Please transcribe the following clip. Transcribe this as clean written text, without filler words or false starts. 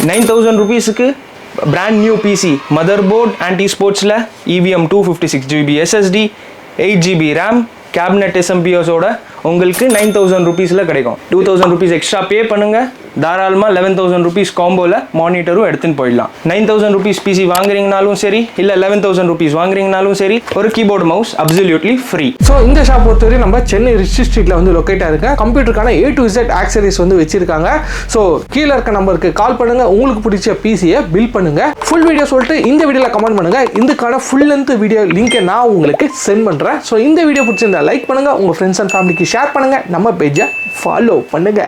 9000 rupeesக்கு brand new PC, motherboard anti-sportsல EVM 256GB SSD, 8GB RAM, cabinet SMPS ஓட உங்களுக்கு 9000 rupeesல கிடைக்கும். 2000 rupees extra pay பண்ணுங்க, தாராளமா 11000 rupees காம்போல மானிட்டரும் எடுத்துன்னு போயிடலாம். 9000 rupees PC வாங்குறீங்கனாலும் சரி, இல்ல 11000 rupees வாங்குறீங்கனாலும் சரி, ஒரு keyboard mouse absolutely free. So இந்த ஷாப் பொறுத்தவரை நம்ம சென்னை ரிச்சி ஸ்ட்ரீட்ல வந்து லொக்கேட் ஆயிருக்க கம்ப்யூட்டருக்கான A to Z ஆக்சரிஸ் வந்து வச்சிருக்காங்க. ஸோ கீழே இருக்க நம்பருக்கு கால் பண்ணுங்க, உங்களுக்கு பிடிச்ச பிசியை பில் பண்ணுங்க. ஃபுல் வீடியோ சொல்லிட்டு இந்த வீடியோல கமெண்ட் பண்ணுங்க. இதுக்கான ஃபுல் லென்த் வீடியோ லிங்கை நான் உங்களுக்கு சென்ட் பண்றேன். ஸோ இந்த வீடியோ பிடிச்சிருந்தா லைக் பண்ணுங்க, உங்க ஃப்ரெண்ட்ஸ் அண்ட் ஃபேமிலிக்கு ஷேர் பண்ணுங்க, நம்ம பேஜை ஃபாலோ பண்ணுங்க.